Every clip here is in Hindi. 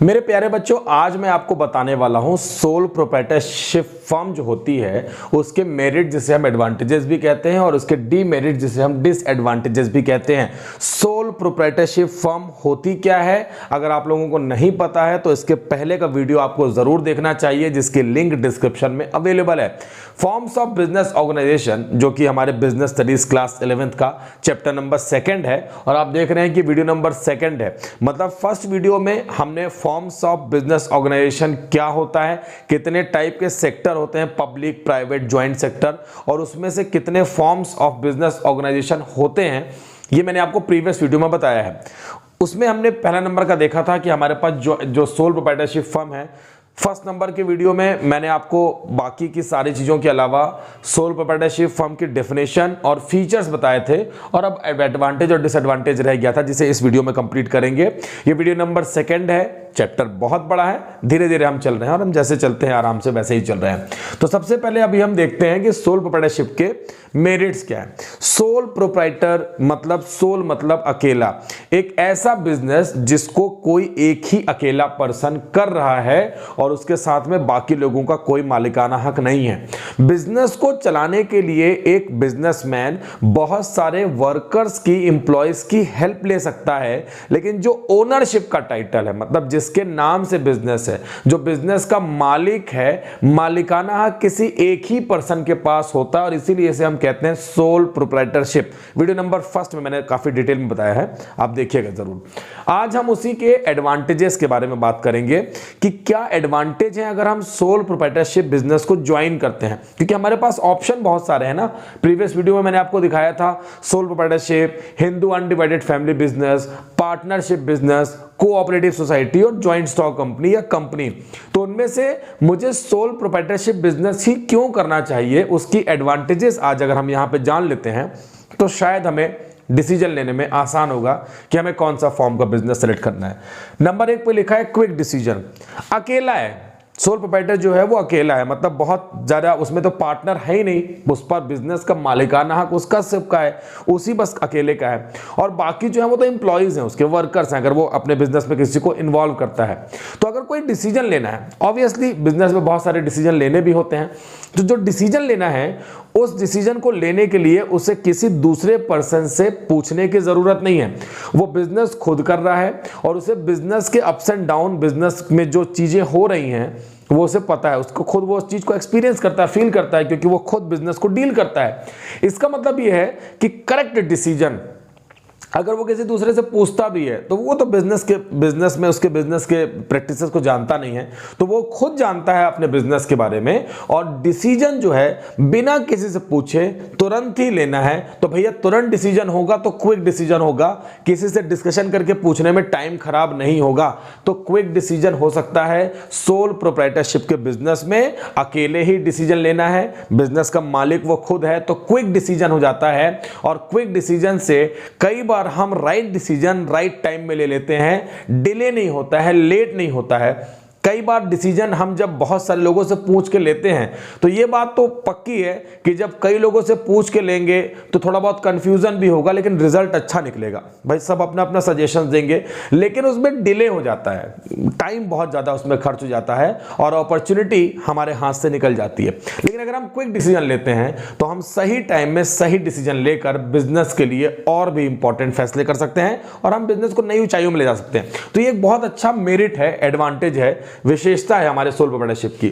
मेरे प्यारे बच्चों, आज मैं आपको बताने वाला हूं सोल प्रोप्राइटरशिप फर्म जो होती है उसके मेरिट जिसे हम एडवांटेजेस भी कहते हैं और उसके डीमेरिट जिसे हम डिसएडवांटेजेस भी कहते हैं। सोल प्रोप्राइटरशिप फर्म होती क्या है, अगर आप लोगों को नहीं पता है तो इसके पहले का वीडियो आपको जरूर देखना चाहिए जिसकी लिंक डिस्क्रिप्शन में अवेलेबल है। फॉर्म्स ऑफ बिजनेस ऑर्गेनाइजेशन जो कि हमारे बिजनेस स्टडीज क्लास 11th का चैप्टर नंबर 2 है और आप देख रहे हैं कि वीडियो नंबर 2 है। मतलब फर्स्ट वीडियो में हमने फॉर्म्स ऑफ बिजनेस ऑर्गेनाइजेशन क्या होता है, कितने टाइप के सेक्टर होते हैं, पब्लिक, प्राइवेट, ज्वाइंट सेक्टर, और उसमें से कितने फॉर्म्स ऑफ बिजनेस ऑर्गेनाइजेशन होते हैं, ये मैंने आपको प्रीवियस वीडियो में बताया है। उसमें हमने पहला नंबर का देखा था कि हमारे पास जो सोल प्रोप्राइटरशिप फर्म है। फर्स्ट नंबर के वीडियो में मैंने आपको बाकी की सारी चीज़ों के अलावा सोल प्रोप्राइटरशिप फर्म की डेफिनेशन और फीचर्स बताए थे और अब एडवांटेज और डिसएडवांटेज रह गया था जिसे इस वीडियो में कंप्लीट करेंगे। ये वीडियो नंबर 2 है। चैप्टर बहुत बड़ा है, धीरे धीरे हम चल रहे हैं और हम जैसे चलते हैं आराम से वैसे ही चल रहे हैं। तो सबसे पहले अभी हम देखते हैं कि सोल प्रोप्राइटरशिप के मेरिट्स क्या है। सोल प्रोप्राइटर मतलब सोल मतलब अकेला, एक ऐसा बिजनेस जिसको कोई एक ही अकेला पर्सन कर रहा है और उसके साथ में बाकी लोगों का कोई मालिकाना हक नहीं है। बिजनेस को चलाने के लिए एक बिजनेसमैन बहुत सारे वर्कर्स की, एम्प्लॉयज की हेल्प ले सकता है, लेकिन जो ओनरशिप का टाइटल है, मतलब जिसके नाम से बिजनेस है, जो बिजनेस का मालिक है, मालिकाना हक किसी एक ही पर्सन के पास होता है और इसीलिए इसे हम कहते हैं सोल प्रोप्राइटरशिप। वीडियो नंबर 1 में मैंने काफी डिटेल में बताया है, आप देखिएगा जरूर। आज हम उसी के एडवांटेजेस के बारे में बात करेंगे कि क्या एडवांटेज है अगर हम सोल प्रोप्राइटरशिप बिजनेस को ज्वाइन करते हैं, क्योंकि हमारे पास ऑप्शन बहुत सारे हैं ना। प्रीवियस वीडियो में मैंने आपको दिखाया था sole proprietorship, Hindu undivided family business, partnership business, cooperative society और ज्वाइंट स्टॉक कंपनी या कंपनी। तो उनमें से मुझे सोल प्रोप्राइटरशिप बिजनेस ही क्यों करना चाहिए, उसकी एडवांटेजेस आज अगर हम यहां पे जान लेते हैं तो शायद हमें डिसीजन लेने में आसान होगा कि हमें कौन सा फॉर्म का बिजनेस सेलेक्ट करना है। नंबर 1 पे लिखा है क्विक डिसीजन। अकेला है सोल प्रोप्राइटर जो है वो अकेला है, मतलब बहुत ज्यादा उसमें तो पार्टनर है ही नहीं, उस पर बिजनेस का मालिकाना हक उसका सिर्फ का है, उसी बस अकेले का है, और बाकी जो है वो तो एम्प्लॉइज हैं, उसके वर्कर्स हैं अगर वो अपने बिजनेस में किसी को इन्वॉल्व करता है। तो अगर कोई डिसीजन लेना है, ऑब्वियसली बिजनेस में बहुत सारे डिसीजन लेने भी होते हैं, तो जो डिसीजन लेना है उस डिसीजन को लेने के लिए उसे किसी दूसरे पर्सन से पूछने की जरूरत नहीं है। वो बिजनेस खुद कर रहा है और उसे बिजनेस के अप्स एंड डाउन, बिजनेस में जो चीजें हो रही हैं वो उसे पता है, उसको खुद वो उस चीज को एक्सपीरियंस करता है, फील करता है, क्योंकि वो खुद बिजनेस को डील करता है। इसका मतलब ये है कि करेक्ट डिसीजन अगर वो किसी दूसरे से पूछता भी है तो वो तो बिजनेस में उसके बिजनेस के प्रैक्टिसेस को जानता नहीं है, तो वो खुद जानता है अपने बिजनेस के बारे में, और डिसीजन जो है बिना किसी से पूछे तुरंत ही लेना है। तो भैया तुरंत डिसीजन होगा तो क्विक डिसीजन होगा, किसी से डिस्कशन करके पूछने में टाइम खराब नहीं होगा, तो क्विक डिसीजन हो सकता है। सोल प्रोप्राइटरशिप के बिजनेस में अकेले ही डिसीजन लेना है, बिजनेस का मालिक वो खुद है, तो क्विक डिसीजन हो जाता है। और क्विक डिसीजन से कई बार हम राइट डिसीजन राइट टाइम में ले लेते हैं, डिले नहीं होता है, लेट नहीं होता है। कई बार डिसीजन हम जब बहुत सारे लोगों से पूछ के लेते हैं तो ये बात तो पक्की है कि जब कई लोगों से पूछ के लेंगे तो थोड़ा बहुत कंफ्यूजन भी होगा, लेकिन रिजल्ट अच्छा निकलेगा। भाई सब अपना अपना सजेशन देंगे, लेकिन उसमें डिले हो जाता है, टाइम बहुत ज्यादा उसमें खर्च हो जाता है और अपॉर्चुनिटी हमारे हाथ से निकल जाती है। लेकिन अगर हम क्विक डिसीजन लेते हैं तो हम सही टाइम में सही डिसीजन लेकर बिजनेस के लिए और भी इंपॉर्टेंट फैसले कर सकते हैं और हम बिजनेस को नई ऊंचाइयों में ले जा सकते हैं। तो ये एक बहुत अच्छा मेरिट है, एडवांटेज है, विशेषता है हमारे सोल प्रोप्राइटरशिप की।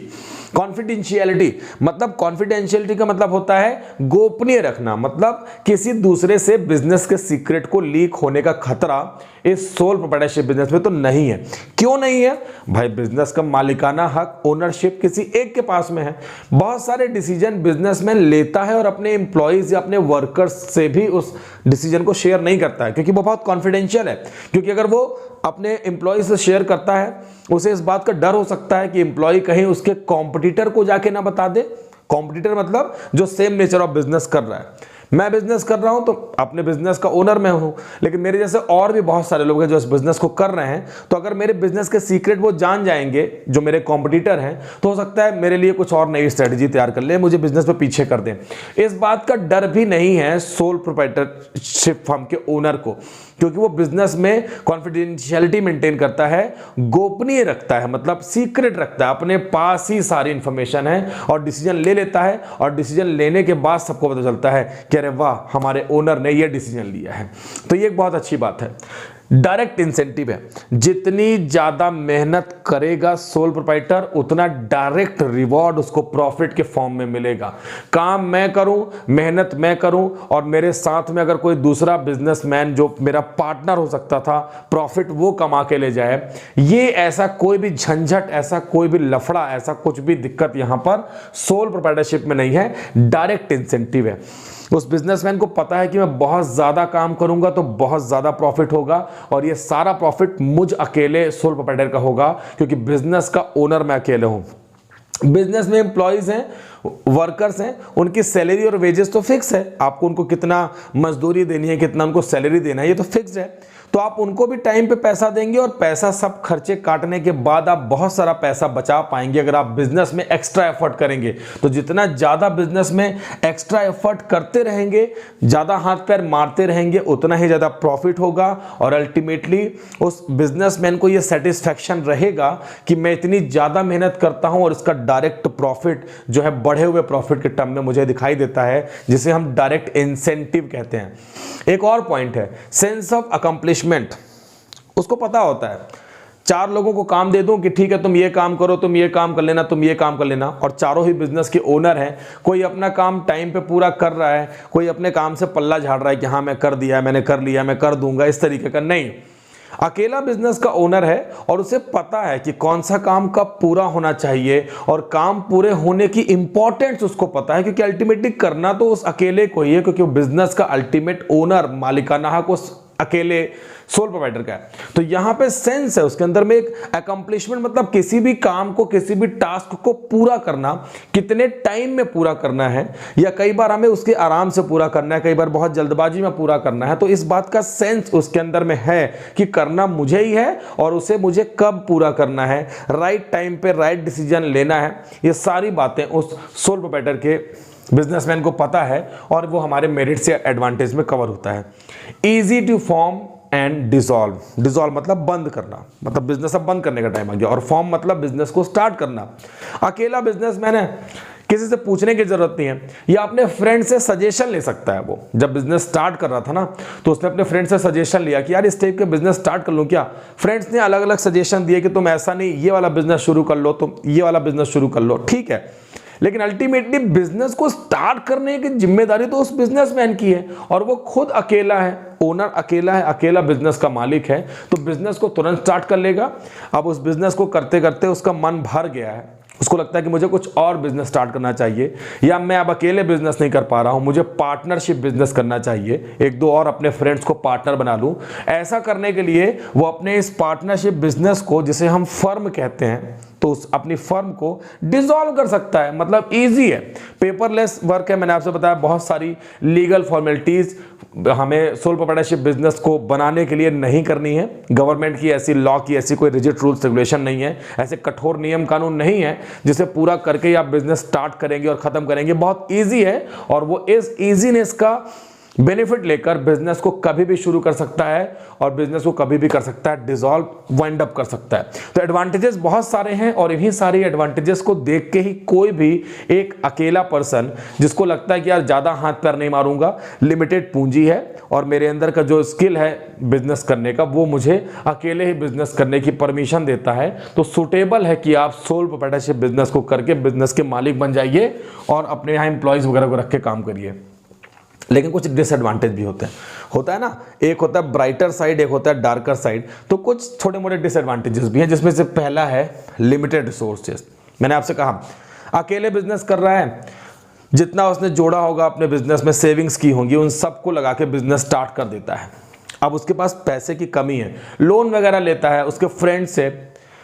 कॉन्फिडेंशियलिटी, मतलब कॉन्फिडेंशियलिटी का मतलब होता है गोपनीय रखना, मतलब किसी दूसरे से बिजनेस के सीक्रेट को लीक होने का खतरा इस सोल प्रोप्राइटरशिप बिजनेस में तो नहीं है। क्यों नहीं है भाई? बिजनेस का मालिकाना हक, ओनरशिप किसी एक के पास में है। बहुत सारे डिसीजन बिजनेसमैन लेता है और अपने एम्प्लॉइज या अपने वर्कर्स से भी उस डिसीजन को शेयर नहीं करता है, क्योंकि वो बहुत कॉन्फिडेंशियल है। क्योंकि अगर वो अपने एम्प्लॉय से शेयर करता है, उसे इस बात का डर हो सकता है कि एम्प्लॉय कहीं उसके कॉम्पिटिटर को जाके ना बता दे। कॉम्पिटिटर मतलब जो सेम नेचर ऑफ बिजनेस कर रहा है। मैं बिजनेस कर रहा हूं तो अपने बिजनेस का ओनर मैं हूं, लेकिन मेरे जैसे और भी बहुत सारे लोग हैं जो इस बिजनेस को कर रहे हैं। तो अगर मेरे बिजनेस के सीक्रेट वो जान जाएंगे जो मेरे कॉम्पिटिटर हैं, तो हो सकता है मेरे लिए कुछ और नई स्ट्रेटजी तैयार कर ले, मुझे बिजनेस पे पीछे कर दें। इस बात का डर भी नहीं है सोल प्रोप्राइटरशिप फर्म के ओनर को, क्योंकि वो बिजनेस में कॉन्फिडेंशियलिटी मेंटेन करता है, गोपनीय रखता है, मतलब सीक्रेट रखता है, अपने पास ही सारी इंफॉर्मेशन है और डिसीजन ले लेता है, और डिसीजन लेने के बाद सबको पता चलता है कि अरे वाह, हमारे ओनर ने ये डिसीजन लिया है। तो ये एक बहुत अच्छी बात है। डायरेक्ट इंसेंटिव है, जितनी ज्यादा मेहनत करेगा सोल प्रोप्राइटर उतना डायरेक्ट रिवॉर्ड उसको प्रॉफिट के फॉर्म में मिलेगा। काम मैं करूं, मेहनत मैं करूं, और मेरे साथ में अगर कोई दूसरा बिजनेसमैन जो मेरा पार्टनर हो सकता था, प्रॉफिट वो कमा के ले जाए, ये ऐसा कोई भी झंझट, ऐसा कोई भी लफड़ा, ऐसा कुछ भी दिक्कत यहां पर सोल प्रोप्राइटरशिप में नहीं है। डायरेक्ट इंसेंटिव है। उस बिजनेसमैन को पता है कि मैं बहुत ज्यादा काम करूंगा तो बहुत ज्यादा प्रॉफिट होगा, और ये सारा प्रॉफिट मुझ अकेले सोल प्रोप्राइटर का होगा, क्योंकि बिजनेस का ओनर मैं अकेले हूं। बिजनेस में एम्प्लॉयज हैं, वर्कर्स हैं, उनकी सैलरी और वेजेस तो फिक्स है, आपको उनको कितना मजदूरी देनी है, कितना उनको सैलरी देना है, ये तो फिक्स है। तो आप उनको भी टाइम पे पैसा देंगे, और पैसा सब खर्चे काटने के बाद आप बहुत सारा पैसा बचा पाएंगे अगर आप बिजनेस में एक्स्ट्रा एफर्ट करेंगे। तो जितना ज्यादा बिजनेस में एक्स्ट्रा एफर्ट करते रहेंगे, ज्यादा हाथ पैर मारते रहेंगे, उतना ही ज्यादा प्रॉफिट होगा, और अल्टीमेटली उस बिजनेसमैन को यह सेटिस्फैक्शन रहेगा कि मैं इतनी ज्यादा मेहनत करता हूं और इसका डायरेक्ट प्रॉफिट जो है बढ़े हुए प्रॉफिट के टर्म में मुझे दिखाई देता है, जिसे हम डायरेक्ट इंसेंटिव कहते हैं। एक और पॉइंट है सेंस ऑफ अकम्प्लिशमेंट। उसको पता होता है, चार लोगों को काम दे दूं कि ठीक है तुम ये काम करो, तुम ये काम कर लेना, तुम ये काम कर लेना, और चारों ही बिजनेस के ओनर हैं। कोई अपना काम टाइम पे पूरा कर रहा है, कोई अपने काम से पल्ला झाड़ रहा है कि हाँ मैं कर दिया, मैंने कर लिया, मैं कर दूंगा, इस तरीके का नहीं। अकेला बिजनेस का ओनर है और उसे पता है कि कौन सा काम कब पूरा होना चाहिए, और काम पूरे होने की इंपॉर्टेंस उसको पता है, क्योंकि अल्टीमेटली करना तो उस अकेले को ही है, क्योंकि बिजनेस का अल्टीमेट ओनर, मालिकाना हक उस अकेले सोल प्रोवाइडर का है। तो यहां पे सेंस है उसके अंदर में एक अकम्प्लिशमेंट, मतलब किसी भी काम को, किसी भी टास्क को पूरा करना, कितने टाइम में पूरा करना है, या कई बार हमें उसके आराम से पूरा करना है, कई बार बहुत जल्दबाजी में पूरा करना है। तो इस बात का सेंस उसके अंदर में है कि करना मुझे ही है और उसे मुझे कब पूरा करना है, राइट टाइम पे राइट डिसीजन लेना है। ये सारी बातें उस सोल प्रोप्राइटर के बिजनेसमैन को पता है, और वो हमारे मेरिट से एडवांटेज में कवर होता है। Easy to form and dissolve. Dissolve मतलब बंद करना, मतलब बिजनेस अब बंद करने का टाइम आ गया, और फॉर्म मतलब बिजनेस को स्टार्ट करना। अकेला बिजनेसमैन है, किसी से पूछने की जरूरत नहीं है, या अपने फ्रेंड से सजेशन ले सकता है। वो जब बिजनेस स्टार्ट कर रहा था ना, तो उसने अपने फ्रेंड से सजेशन लिया कि यार इस टाइप के बिजनेस स्टार्ट कर लूं क्या। फ्रेंड्स ने अलग अलग सजेशन दिए कि तुम ऐसा नहीं, ये वाला बिजनेस शुरू कर लो, तुम ये वाला बिजनेस शुरू कर लो, ठीक है। लेकिन अल्टीमेटली बिजनेस को स्टार्ट करने की जिम्मेदारी तो उस बिजनेसमैन की है, और वो खुद अकेला है, ओनर अकेला है, अकेला बिजनेस का मालिक है। तो बिजनेस को तुरंत स्टार्ट कर लेगा। अब उस बिजनेस को करते करते उसका मन भर गया है, उसको लगता है कि मुझे कुछ और बिजनेस स्टार्ट करना चाहिए, या मैं अब अकेले बिजनेस नहीं कर पा रहा हूं, मुझे पार्टनरशिप बिजनेस करना चाहिए, एक दो और अपने फ्रेंड्स को पार्टनर बना लूं। ऐसा करने के लिए वो अपने इस पार्टनरशिप बिजनेस को, जिसे हम फर्म कहते हैं, तो उस अपनी फर्म को डिसॉल्व कर सकता है। मतलब इजी है, पेपरलेस वर्क है। मैंने आपसे बताया बहुत सारी लीगल फॉर्मेलिटीज हमें सोल प्रोप्राइटरशिप बिजनेस को बनाने के लिए नहीं करनी है। गवर्नमेंट की ऐसी लॉ की ऐसी कोई रिजिड रूल्स रेगुलेशन नहीं है, ऐसे कठोर नियम कानून नहीं है जिसे पूरा करके ही आप बिजनेस स्टार्ट करेंगे और खत्म करेंगे। बहुत इजी है, और वो इस इजीनेस का बेनिफिट लेकर बिजनेस को कभी भी शुरू कर सकता है, और बिजनेस को कभी भी कर सकता है डिसॉल्व, वाइंड अप कर सकता है। तो एडवांटेजेस बहुत सारे हैं, और इन्हीं सारी एडवांटेजेस को देख के ही कोई भी एक अकेला पर्सन जिसको लगता है कि यार ज्यादा हाथ पैर नहीं मारूंगा, लिमिटेड पूंजी है और मेरे अंदर का जो स्किल है बिजनेस करने का, वो मुझे अकेले ही बिजनेस करने की परमिशन देता है, तो सुटेबल है कि आप सोल प्रोप्राइटरशिप बिजनेस को करके बिजनेस के मालिक बन जाइए और अपने यहाँ एम्प्लॉयज वगैरह को रख के काम करिए। लेकिन कुछ डिसएडवांटेज भी होते हैं, होता है ना, एक होता है ब्राइटर साइड, एक होता है डार्कर साइड। तो कुछ छोटे मोटे डिसएडवांटेजेस भी हैं, जिसमें से पहला है लिमिटेड रिसोर्सेज। मैंने आपसे कहा अकेले बिजनेस कर रहा है, जितना उसने जोड़ा होगा अपने बिजनेस में, सेविंग्स की होंगी, उन सबको लगा के बिजनेस स्टार्ट कर देता है। अब उसके पास पैसे की कमी है, लोन वगैरह लेता है, उसके फ्रेंड से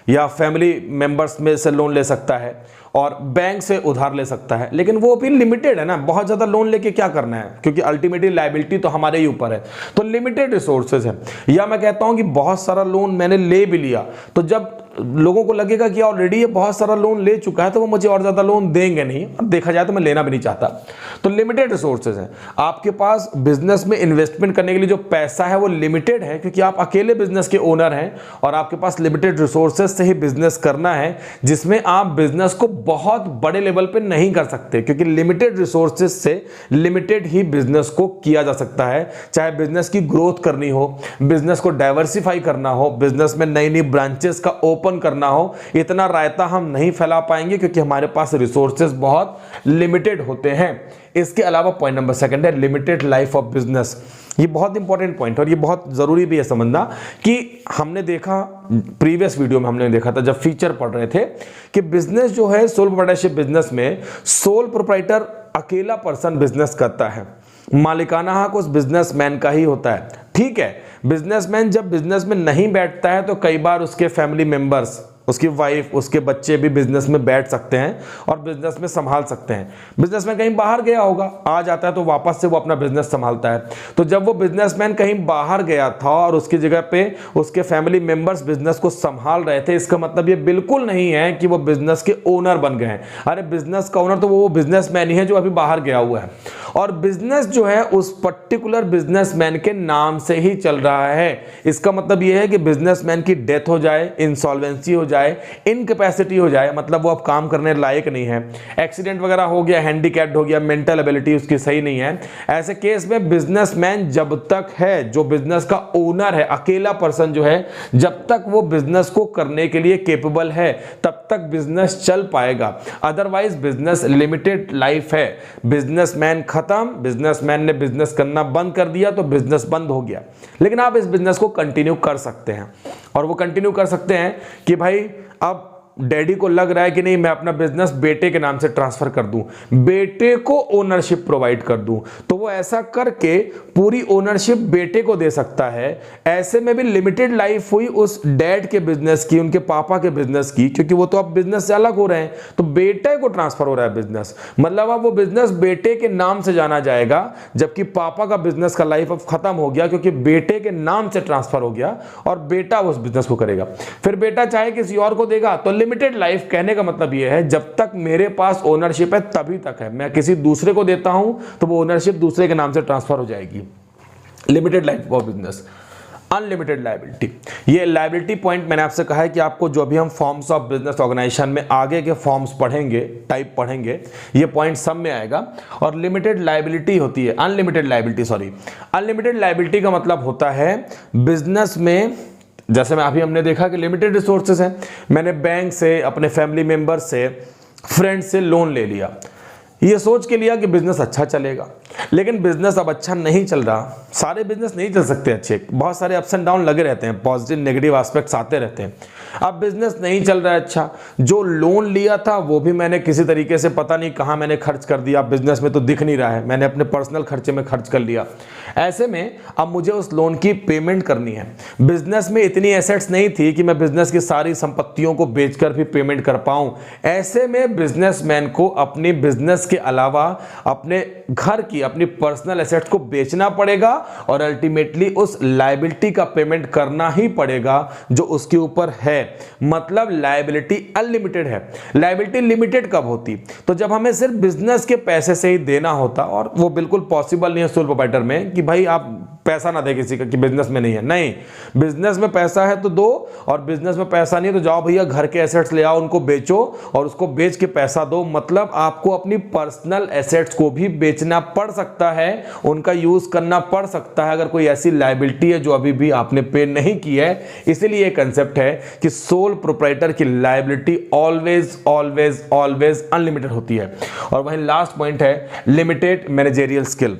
या फैमिली मेंबर्स में से लोन ले सकता है, और बैंक से उधार ले सकता है, लेकिन वो भी लिमिटेड है ना। बहुत ज्यादा लोन लेके क्या करना है, क्योंकि अल्टीमेटली लायबिलिटी तो हमारे ही ऊपर है। तो लिमिटेड रिसोर्सेज है। या मैं कहता हूं कि बहुत सारा लोन मैंने ले भी लिया, तो जब लोगों को लगेगा कि ऑलरेडी ये बहुत सारा लोन ले चुका है तो वो मुझे और ज़्यादा लोन देंगे नहीं, और देखा जाए तो मैं लेना भी नहीं चाहता। तो लिमिटेड रिसोर्सेज हैं आपके पास। बिजनेस में इन्वेस्टमेंट करने के लिए जो पैसा है वो लिमिटेड है, क्योंकि आप अकेले बिजनेस के ओनर हैं और आपके पास लिमिटेड रिसोर्सेज से ही बिजनेस करना है, जिसमें आप बिजनेस को बहुत बड़े लेवल पे नहीं कर सकते, क्योंकि लिमिटेड रिसोर्सेज से लिमिटेड ही बिजनेस को किया जा सकता है। चाहे बिजनेस की ग्रोथ करनी हो, बिजनेस को डाइवर्सिफाई करना हो, बिजनेस में नई नई ब्रांचेस का ओपन करना हो, इतना रायता हम नहीं फैला पाएंगे क्योंकि हमारे पास रिसोर्सेज बहुत लिमिटेड होते हैं। इसके अलावा पॉइंट नंबर सेकंड है लिमिटेड लाइफ ऑफ बिजनेस। ये बहुत इंपॉर्टेंट पॉइंट और ये बहुत जरूरी भी है समझना कि हमने देखा प्रीवियस वीडियो में, हमने देखा था जब फीचर पढ़ रहे थे कि बिजनेस जो है सोल प्रोप्राइटरशिप बिजनेस में सोल प्रोप्राइटर अकेला पर्सन बिजनेस करता है, मालिकाना हक उस बिजनेसमैन का ही होता है। ठीक है, बिजनेसमैन जब बिजनेस में नहीं बैठता है तो कई बार उसके फैमिली मेंबर्स, उसकी वाइफ, उसके बच्चे भी बिजनेस में बैठ सकते हैं और बिजनेस में संभाल सकते हैं। बिजनेसमैन कहीं बाहर गया होगा, आ जाता है तो वापस से वो अपना बिजनेस संभालता है। तो जब वो बिजनेसमैन कहीं बाहर गया था और उसकी जगह पे उसके फैमिली मेंबर्स बिजनेस को संभाल रहे थे, इसका मतलब ये बिल्कुल नहीं है कि वो बिजनेस के ओनर बन गए हैं। अरे बिजनेस का ओनर तो वो बिजनेसमैन ही है जो अभी बाहर गया हुआ है, और बिजनेस जो है उस पर्टिकुलर बिजनेसमैन के नाम से ही चल रहा है। इसका मतलब ये है कि बिजनेसमैन की डेथ हो जाए, इंसॉल्वेंसी हो जाए, इनकैपेसिटी हो जाए, मतलब वो अब काम करने लायक नहीं है, एक्सीडेंट वगैरह हो गया, हैंडीकैप्ड हो गया, मेंटल एबिलिटी उसकी सही नहीं है, ऐसे केस में बिजनेसमैन जब तक है, जो बिजनेस का ओनर है, अकेला पर्सन जो है, जब तक वो बिजनेस को करने के लिए केपेबल है तब तक बिजनेस चल पाएगा। अदरवाइज बिजनेस लिमिटेड लाइफ है। बिजनेसमैन खत्म, बिजनेसमैन ने बिजनेस करना बंद कर दिया तो बिजनेस बंद हो गया। लेकिन आप इस बिजनेस को कंटिन्यू कर सकते हैं, और वो कंटिन्यू कर सकते हैं कि भाई अब डैडी को लग रहा है कि नहीं मैं अपना बिजनेस बेटे के नाम से ट्रांसफर कर दूं, बेटे को ओनरशिप प्रोवाइड कर दूं, तो वो ऐसा करके पूरी ओनरशिप बेटे को दे सकता है। ऐसे में भी लिमिटेड लाइफ हुई उस डैड के बिजनेस की, उनके पापा के बिजनेस की, क्योंकि वो तो अब बिजनेस से अलग हो रहे हैं, तो बेटे को ट्रांसफर हो रहा है बिजनेस, मतलब अब वो बिजनेस बेटे के नाम से जाना जाएगा, जबकि पापा का बिजनेस का लाइफ अब खत्म हो गया क्योंकि बेटे के नाम से ट्रांसफर हो गया और बेटा उस बिजनेस को करेगा। फिर बेटा चाहे किसी और को देगा तो लिमिटेड लाइफ कहने का मतलब यह है जब तक मेरे पास ओनरशिप है तभी तक है, मैं किसी दूसरे को देता हूं तो वो ओनरशिप दूसरे के नाम से ट्रांसफर हो जाएगी। Limited life of business. Unlimited liability, ये लायबिलिटी पॉइंट मैंने आपसे कहा है कि आपको जो भी हम फॉर्म्स ऑफ बिजनेस ऑर्गेनाइजेशन में आगे के फॉर्म्स पढ़ेंगे, टाइप पढ़ेंगे, ये पॉइंट सब में आएगा। और लिमिटेड लायबिलिटी होती है, unlimited liability, sorry, unlimited liability का मतलब होता है बिजनेस में, जैसे में अभी हमने देखा कि लिमिटेड रिसोर्सेज हैं, मैंने बैंक से, अपने फैमिली मेंबर से, फ्रेंड से लोन ले लिया, ये सोच के लिया कि बिजनेस अच्छा चलेगा, लेकिन बिजनेस अब अच्छा नहीं चल रहा। सारे बिजनेस नहीं चल सकते अच्छे, बहुत सारे अप्स एंड डाउन लगे रहते हैं, पॉजिटिव नेगेटिव एस्पेक्ट्स आते रहते हैं। अब बिजनेस नहीं चल रहा है अच्छा, जो लोन लिया था वो भी मैंने किसी तरीके से पता नहीं कहाँ मैंने खर्च कर दिया, बिजनेस में तो दिख नहीं रहा है, मैंने अपने पर्सनल खर्चे में खर्च कर लिया। ऐसे में अब मुझे उस लोन की पेमेंट करनी है। बिजनेस में इतनी एसेट्स नहीं थी कि मैं बिजनेस की सारी संपत्तियों को बेचकर भी पेमेंट कर पाऊं। ऐसे में बिजनेसमैन को अपनी बिजनेस के अलावा अपने घर की, अपनी पर्सनल एसेट्स को बेचना पड़ेगा और अल्टीमेटली उस लायबिलिटी का पेमेंट करना ही पड़ेगा जो उसके ऊपर है। मतलब लायबिलिटी अनलिमिटेड है। लायबिलिटी लिमिटेड कब होती? तो जब हमें सिर्फ बिजनेस के पैसे से ही देना होता, और वो बिल्कुल पॉसिबल नहीं है सोल प्रोप्राइटर में कि भाई आप पैसा ना दे किसी का कि बिजनेस में नहीं है। नहीं, बिजनेस में पैसा है तो दो, और बिजनेस में पैसा नहीं है तो जाओ भैया घर के एसेट्स ले आओ, उनको बेचो और उसको बेच के पैसा दो। मतलब आपको अपनी पर्सनल एसेट्स को भी बेचना पड़ सकता है, उनका यूज करना पड़ सकता है अगर कोई ऐसी लायबिलिटी है जो अभी भी आपने पे नहीं की है। इसीलिए ये कंसेप्ट है कि सोल प्रोप्राइटर की liability always always always unlimited होती है। और वहीं लास्ट पॉइंट है लिमिटेड मैनेजेरियल स्किल।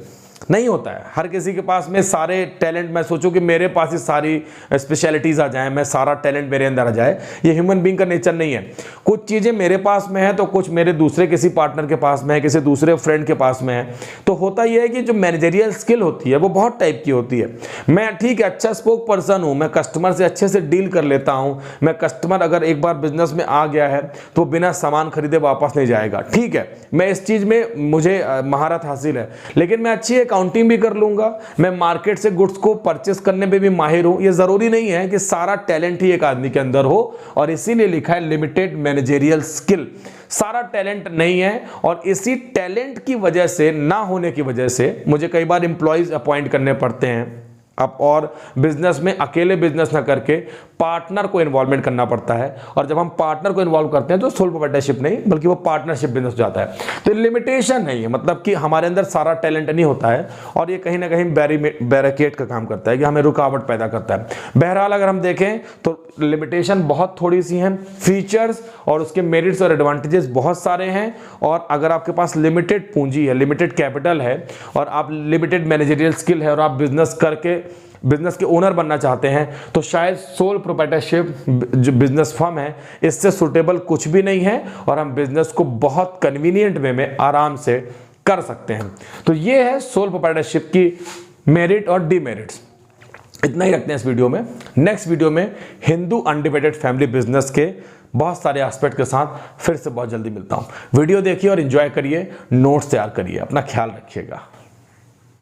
नहीं होता है हर किसी के पास में सारे टैलेंट। मैं सोचूं कि मेरे पास ही सारी स्पेशलिटीज आ जाएं, मैं सारा टैलेंट मेरे अंदर आ जाए, ये ह्यूमन बीइंग का नेचर नहीं है। कुछ चीजें मेरे पास में है तो कुछ मेरे दूसरे किसी पार्टनर के पास में है, किसी दूसरे फ्रेंड के पास में है। तो होता यह है कि जो मैनेजरियल स्किल होती है वो बहुत टाइप की होती है। मैं ठीक है अच्छा स्पोक पर्सन हूं, मैं कस्टमर से अच्छे से डील कर लेता हूं, मैं कस्टमर अगर एक बार बिजनेस में आ गया है तो बिना सामान खरीदे वापस नहीं जाएगा। ठीक है, मैं इस चीज में मुझे महारत हासिल है। लेकिन मैं अच्छी अकाउंटिंग भी कर लूंगा, मैं मार्केट से गुड्स को परचेस करने में भी माहिर हूं। ये जरूरी नहीं है कि सारा टैलेंट ही एक आदमी के अंदर हो, और इसीलिए लिखा है लिमिटेड मैनेजेरियल स्किल। सारा टैलेंट नहीं है, और इसी टैलेंट की वजह से, ना होने की वजह से मुझे कई बार एम्प्लॉयज अपॉइंट करने पड़ते हैं अब, और बिजनेस में अकेले बिजनेस ना करके पार्टनर को इन्वॉल्वमेंट करना पड़ता है। और जब हम पार्टनर को इन्वॉल्व करते हैं तो सोल प्रोप्राइटरशिप नहीं बल्कि वो पार्टनरशिप बिजनेस हो जाता है। तो लिमिटेशन नहीं है, मतलब कि हमारे अंदर सारा टैलेंट नहीं होता है, और ये कहीं ना कहीं बैरिकेड का काम करता है कि हमें रुकावट पैदा करता है। बहरहाल अगर हम देखें तो लिमिटेशन बहुत थोड़ी सी हैं, फीचर्स और उसके मेरिट्स और एडवांटेजेस बहुत सारे हैं। और अगर आपके पास लिमिटेड पूंजी है, लिमिटेड कैपिटल है, और आप लिमिटेड मैनेजरियल स्किल है, और आप बिजनेस करके बिजनेस के ओनर बनना चाहते हैं, तो शायद सोल प्रोप्राइटरशिप जो बिजनेस फर्म है इससे सुटेबल कुछ भी नहीं है, और हम बिजनेस को बहुत कन्वीनियंट वे में आराम से कर सकते हैं। तो ये है सोल प्रोप्राइटरशिप की मेरिट और डीमेरिट्स। इतना ही रखते हैं इस वीडियो में। नेक्स्ट वीडियो में हिंदू अनडिवाइडेड फैमिली बिजनेस के बहुत सारे एस्पेक्ट के साथ फिर से बहुत जल्दी मिलता हूं। वीडियो देखिए और एंजॉय करिए, नोट्स तैयार करिए, अपना ख्याल रखिएगा।